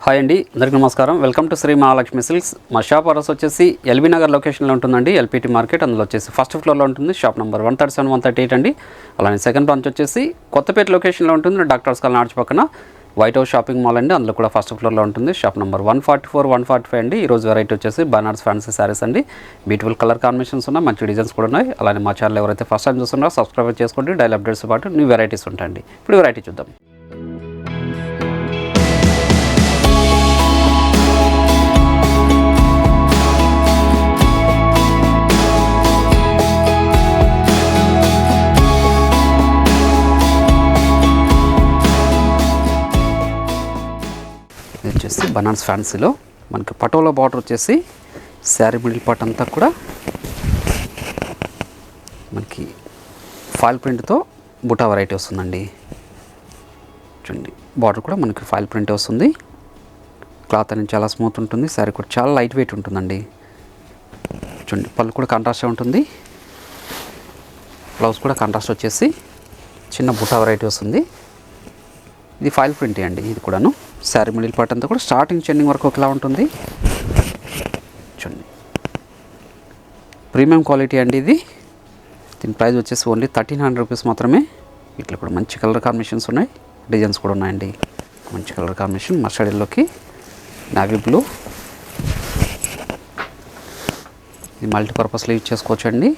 Hi అండి, అందరికీ నమస్కారం. Welcome to Shri Mahalakshmi Silks. మా షాప్ అడ్రస్ వచ్చేసి ఎల్బీ నగర్ లొకేషన్లో ఉంటుందండి. ఎల్పిటి మార్కెట్, అందులో వచ్చేసి ఫస్ట్ ఫ్లోర్లో ఉంటుంది. షాప్ నెంబర్ 137, 138 అండి. అలానే సెకండ్ బ్రాంచ్ వచ్చేసి కొత్తపేట లొకేషన్లో ఉంటుంది. డాక్టర్స్ కాలనీ ఆర్చ్ పక్కన వైట్ హౌస్ షాపింగ్ మాల్ అండి, అందులో కూడా ఫస్ట్ ఫ్లోర్లో ఉంటుంది. షాప్ నెంబర్ 144, 145 అండి. ఈరోజు వెరైటీ వచ్చేసి బనారస్ ఫ్యాన్సీ శారీస్ అండి. బ్యూటిఫుల్ కలర్ కాంబినేషన్స్ ఉన్నాయి, మంచి డిజైన్స్ కూడా ఉన్నాయి. అలానే మా ఛానల్ ఎవరైతే ఫస్ట్ టైం చూస్తున్నారో సబ్స్క్రైబ్ చేసుకోండి. డైలీ అప్డేట్స్ పాటు న్యూ వెరైటీస్ ఉంటాయండి. ఇప్పుడు వెరైటీ చూద్దాం. వచ్చేసి బనారస్ ఫ్యాన్సీలో మనకి పటోలా బార్డర్ వచ్చేసి శారీ మిడిల్ పార్ట్ అంతా కూడా మనకి ఫాయిల్ ప్రింట్తో బుటా వెరైటీ వస్తుందండి. చూడండి, బార్డర్ కూడా మనకి ఫాయిల్ ప్రింట్ వస్తుంది. క్లాత్ అనేది చాలా స్మూత్ ఉంటుంది. శారీ కూడా చాలా లైట్ వెయిట్ ఉంటుందండి. చూడండి, పళ్ళు కూడా కాంట్రాస్ట్గా ఉంటుంది. బ్లౌజ్ కూడా కాంట్రాస్ట్ వచ్చేసి చిన్న బుటా వెరైటీ వస్తుంది. ఇది ఫాయిల్ ప్రింట్ అండి. ఇది కూడాను శారీ మిడిల్ పార్ట్ అంతా కూడా స్టార్టింగ్ చెండింగ్ వరకు ఒకలా ఉంటుంది. చూడండి, ప్రీమియం క్వాలిటీ అండి ఇది. దీని ప్రైస్ వచ్చేసి ఓన్లీ 1300 రూపీస్ మాత్రమే. వీటిలో కూడా మంచి కలర్ కాంబినేషన్స్ ఉన్నాయి, డిజైన్స్ కూడా ఉన్నాయండి. మంచి కలర్ కాంబినేషన్ మస్టర్డ్ ఎల్లోకి నావీ బ్లూ. ఇది మల్టీపర్పస్లో యూజ్ చేసుకోవచ్చు అండి.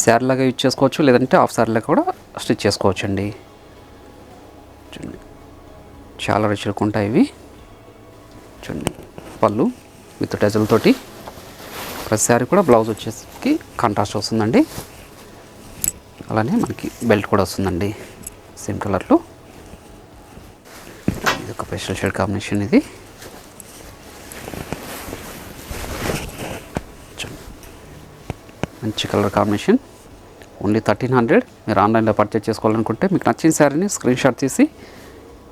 శారీలాగా యూజ్ చేసుకోవచ్చు, లేదంటే హాఫ్ శారీలాగా కూడా స్టిచ్ చేసుకోవచ్చు అండి. చూడండి, చాలా రిచ్గా ఉంటాయి ఇవి. చూడండి, పళ్ళు విత్ టెజల్ తోటి. ప్రతి శారీ కూడా బ్లౌజ్ వచ్చేసి కాంట్రాస్ట్ వస్తుందండి. అలానే మనకి బెల్ట్ కూడా వస్తుందండి సేమ్ కలర్లో. ఇది ఒక స్పెషల్ షేడ్ కాంబినేషన్. ఇది మంచి కలర్ కాంబినేషన్. ఓన్లీ 1300. మీరు ఆన్లైన్లో పర్చేజ్ చేసుకోవాలనుకుంటే మీకు నచ్చిన శారీని స్క్రీన్ షాట్ తీసి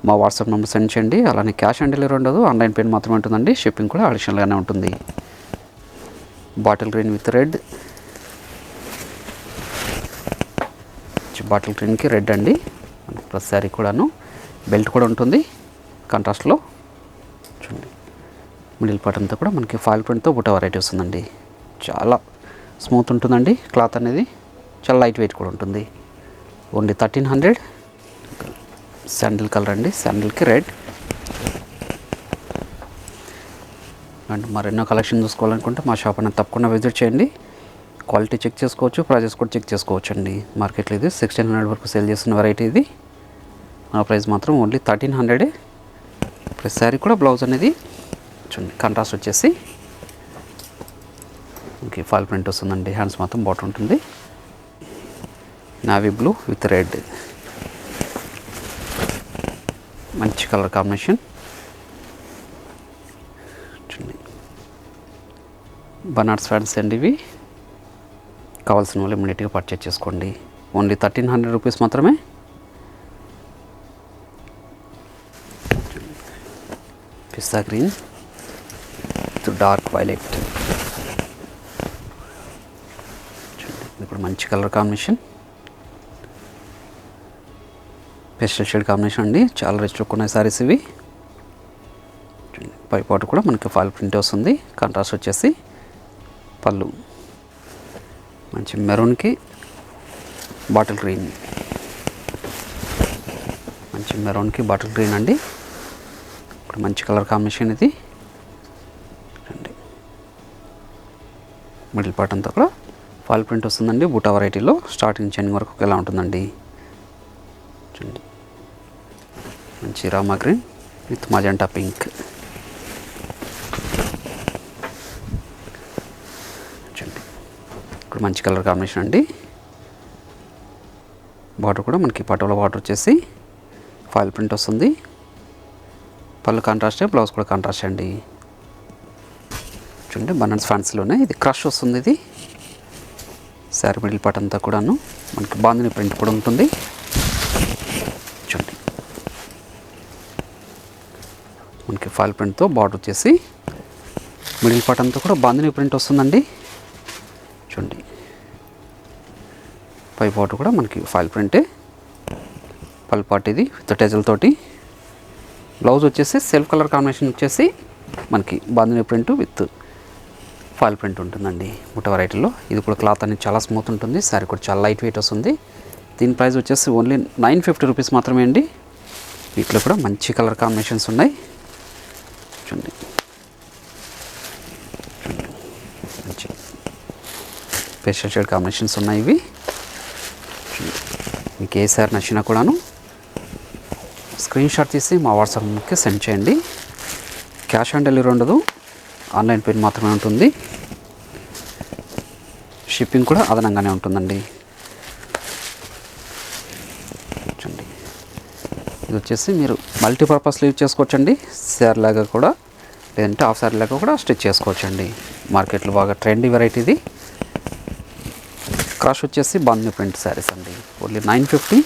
మా వాట్సాప్ నెంబర్ సెండ్ చేయండి. అలానే క్యాష్ ఆన్ డెలివరీ ఉండదు, ఆన్లైన్ పేమెంట్ మాత్రమే ఉంటుందండి. షిప్పింగ్ కూడా అడిషనల్గానే ఉంటుంది. Bottle green with red. Bottle గ్రీన్కి రెడ్ అండి. ప్లస్ శారీ కూడాను బెల్ట్ కూడా ఉంటుంది కాంట్రాస్ట్లో. చూడండి, మిడిల్ పార్ట్ అంతా కూడా మనకి ఫాయిల్ ప్రింట్తో బుట్ట వెరైటీ వస్తుందండి. చాలా స్మూత్ ఉంటుందండి. క్లాత్ అనేది చాలా లైట్ వెయిట్ కూడా ఉంటుంది. ఓన్లీ 1300. శాండిల్ కలర్ అండి, శాండిల్కి రెడ్. అండ్ మరెన్నో కలెక్షన్ చూసుకోవాలనుకుంటే మా షాప్ అనేది తప్పకుండా విజిట్ చేయండి. క్వాలిటీ చెక్ చేసుకోవచ్చు, ప్రైజెస్ కూడా చెక్ చేసుకోవచ్చు అండి. మార్కెట్లో ఇది 1600 వరకు సేల్ చేస్తున్న వెరైటీ. ఇది మన ప్రైస్ మాత్రం ఓన్లీ 1300. ప్లస్ శారీ కూడా బ్లౌజ్ అనేది చూడండి కాంట్రాస్ట్ వచ్చేసి ఓకే ఫాల్ ప్రింట్ వస్తుందండి. హ్యాండ్స్ మాత్రం బాటర్ ఉంటుంది. నావీ బ్లూ విత్ రెడ్, మంచి కలర్ కాంబినేషన్. చూడండి, బనారస్ ఫ్యాన్సీ అండి ఇవి. కావాల్సిన వాళ్ళు ఇమీడియట్గా పర్చేజ్ చేసుకోండి. ఓన్లీ 1300 రూపీస్ మాత్రమే. పిస్తా గ్రీన్ విత్ డార్క్ వైలెట్. చూడండి, ఇప్పుడు మంచి colour combination. Pastel shade combination అండి. చాలా రిచ్ లుక్ ఉన్నాయి సారీస్ ఇవి. పై పాటు కూడా మనకి ఫాల్ ప్రింట్ వస్తుంది. కాంట్రాస్ట్ వచ్చేసి పళ్ళు మంచి మెరూన్కి బాటిల్ గ్రీన్. మంచి మెరూన్కి బాటిల్ గ్రీన్ అండి. ఇప్పుడు మంచి కలర్ కాంబినేషన్ ఇది. అండి మిడిల్ పార్ట్ అంతా కూడా ఫాల్ ప్రింట్ వస్తుందండి. బూటా వెరైటీలో స్టార్టింగ్ చెండింగ్ వరకు ఎలా ఉంటుందండి. చూడండి, మంచి Rama green with magenta pink. చూడండి, ఇప్పుడు మంచి కలర్ కాంబినేషన్ అండి. బార్డర్ కూడా మనకి పటోలా బార్డర్ వచ్చేసి ఫాయిల్ ప్రింట్ వస్తుంది. పళ్ళు కాంట్రాస్టే, బ్లౌజ్ కూడా కాంట్రాస్ట్ అండి. చూడండి, బనారస్ ఫ్యాన్సీలోనే ఇది క్రష్ వస్తుంది. ఇది శారీ మిడిల్ పార్ట్ అంతా కూడాను మనకి బాందిని ప్రింట్ కూడా ఉంటుంది. చూడండి, మనకి ఫాయిల్ ప్రింట్తో బార్డర్ వచ్చేసి మిడిల్ పార్ట్ అంతా కూడా బాందిని ప్రింట్ వస్తుందండి. చూడండి, పై బార్డర్ కూడా మనకి ఫాయిల్ ప్రింటే. పల్ పార్ట్ ఇది విత్ టెజల్ తోటి. బ్లౌజ్ వచ్చేసి సెల్ఫ్ కలర్ కాంబినేషన్ వచ్చేసి మనకి bandhani print with foil print ఉంటుందండి ముట్ట వెరైటీలో. ఇది కూడా క్లాత్ అనేది చాలా స్మూత్ ఉంటుంది. శారీ కూడా చాలా లైట్ వెయిట్ వస్తుంది. దీని ప్రైస్ వచ్చేసి ఓన్లీ 950 రూపీస్ మాత్రమే అండి. వీటిలో కూడా మంచి కలర్ కాంబినేషన్స్ ఉన్నాయి. చూడండి మంచి పేస్టల్ షేడ్ కాంబినేషన్స్ ఉన్నాయి. ఇవి మీకు ఏ సారీ నచ్చినా కూడాను స్క్రీన్ షాట్ తీసి మా వాట్సాప్కి సెండ్ చేయండి. క్యాష్ ఆన్ డెలివరీ ఉండదు, ఆన్లైన్ పేమెంట్ మాత్రమే ఉంటుంది. షిప్పింగ్ కూడా అదనంగానే ఉంటుందండి. చూడండి ఇది వచ్చేసి మీరు మల్టీపర్పస్లో యూజ్ చేసుకోవచ్చండి. శారీ లాగా కూడా లేదంటే హాఫ్ శారీ లాగా కూడా స్టిచ్ చేసుకోవచ్చండి. మార్కెట్లో బాగా ట్రెండీ వెరైటీ ఇది. క్రాష్ వచ్చేసి బాందిని ప్రింట్ శారీస్ అండి. ఓన్లీ 950.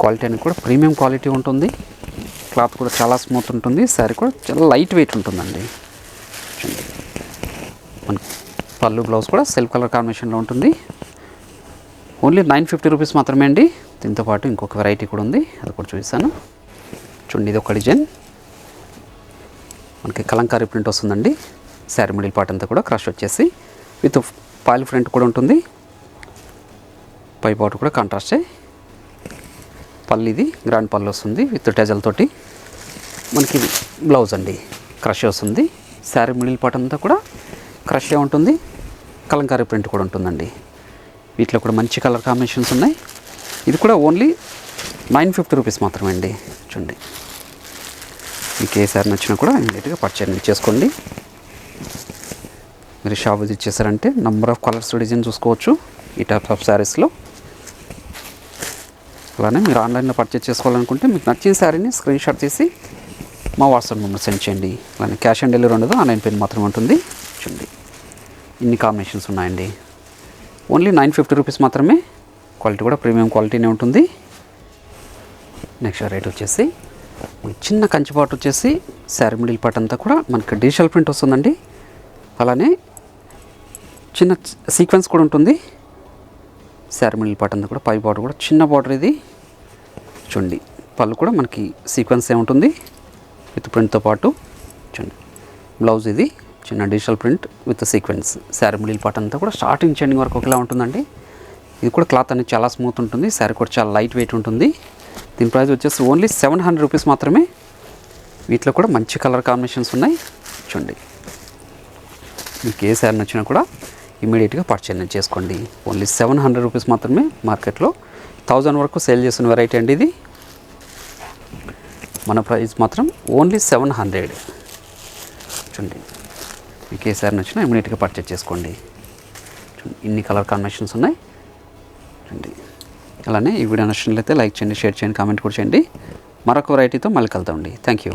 క్వాలిటీ అనేది కూడా ప్రీమియం క్వాలిటీ ఉంటుంది. క్లాత్ కూడా చాలా స్మూత్ ఉంటుంది. శారీ కూడా చాలా లైట్ వెయిట్ ఉంటుందండి. మన పళ్ళు బ్లౌజ్ కూడా సెల్ఫ్ కలర్ కాంబినేషన్లో ఉంటుంది. ఓన్లీ 950 రూపీస్ మాత్రమే అండి. దీంతో పాటు ఇంకొక వెరైటీ కూడా ఉంది, అది కూడా చూపిస్తాను. చూడండి ఇది ఒక డిజైన్ మనకి కలంకారీ ప్రింట్ వస్తుందండి. శారీ మిడిల్ పార్ట్ అంతా కూడా క్రష్ వచ్చేసి విత్ ఫాయిల్ ప్రింట్ కూడా ఉంటుంది. పై పార్ట్ కూడా కాంట్రాస్టే. పళ్ళు ఇది గ్రాండ్ పళ్ళు వస్తుంది విత్ టెజల్ తోటి. మనకి బ్లౌజ్ అండి క్రష్ వస్తుంది. శారీ మిడిల్ పార్ట్ అంతా కూడా క్రష్ ఉంటుంది. కలంకారీ ప్రింట్ కూడా ఉంటుందండి. వీటిలో కూడా మంచి కలర్ కాంబినేషన్స్ ఉన్నాయి. ఇది కూడా ఓన్లీ 950 రూపీస్ మాత్రమే అండి. చూడండి మీకు ఏ శారీ నచ్చినా కూడా ఇమీడియట్గా పర్చేజ్ చేసుకోండి. మీరు షాప్ విజిట్ చేశారంటే నెంబర్ ఆఫ్ కలర్స్ డిజైన్ చూసుకోవచ్చు ఈ టైప్స్ ఆఫ్ శారీస్లో. అలానే మీరు ఆన్లైన్లో పర్చేజ్ చేసుకోవాలనుకుంటే మీకు నచ్చిన శారీని స్క్రీన్ షాట్ తీసి మా వాట్సాప్ నెంబర్ సెండ్ చేయండి. అలానే క్యాష్ ఆన్ డెలివరీ ఉండదు, ఆన్లైన్ పేమెంట్ మాత్రమే ఉంటుంది. చూడండి ఇన్ని కాంబినేషన్స్ ఉన్నాయండి. ఓన్లీ 950 రూపీస్ మాత్రమే. క్వాలిటీ కూడా ప్రీమియం క్వాలిటీనే ఉంటుంది. నెక్స్ట్ రేట్ వచ్చేసి చిన్న కంచిపాటు వచ్చేసి శారీ మిడిల్ పార్ట్ అంతా కూడా మనకి డిజిటల్ ప్రింట్ వస్తుందండి. అలానే చిన్న సీక్వెన్స్ కూడా ఉంటుంది. శారీ మిడిల్ పార్ట్ అంతా కూడా పై బార్డర్ కూడా చిన్న బార్డర్ ఇది. చూడండి పళ్ళు కూడా మనకి సీక్వెన్స్ ఉంటుంది విత్ ప్రింట్తో పాటు. చూడండి బ్లౌజ్ ఇది చిన్న digital print with sequence. Sari middle part అంతా కూడా స్టార్టింగ్ ఎండింగ్ వరకు ఒకలా ఉంటుందండి. ఇది కూడా క్లాత్ అనేది చాలా స్మూత్ ఉంటుంది. శారీ కూడా చాలా లైట్ వెయిట్ ఉంటుంది. దీని ప్రైస్ వచ్చేసి ఓన్లీ 700 రూపీస్ మాత్రమే. వీటిలో కూడా మంచి కలర్ కాంబినేషన్స్ ఉన్నాయి. చూడండి మీకు ఏ శారీ నచ్చినా కూడా ఇమీడియట్గా పర్చేజ్ చేసుకోండి. ఓన్లీ 700 రూపీస్ మాత్రమే. మార్కెట్లో 1000 వరకు సేల్ చేసిన వెరైటీ అండి ఇది. మన ప్రైస్ మాత్రం ఓన్లీ 700. చూడండి మీకు ఏ శారీ నచ్చినా ఇమీడియట్గా పర్చేజ్ చేసుకోండి. ఇన్ని కలర్ కాంబినేషన్స్ ఉన్నాయి. చూడండి అలానే ఈ వీడియో నచ్చినట్లయితే లైక్ చేయండి, షేర్ చేయండి, కామెంట్ కూడా చేయండి. మరొక వెరైటీతో మళ్ళీ కలుద్దామండి. Thank you.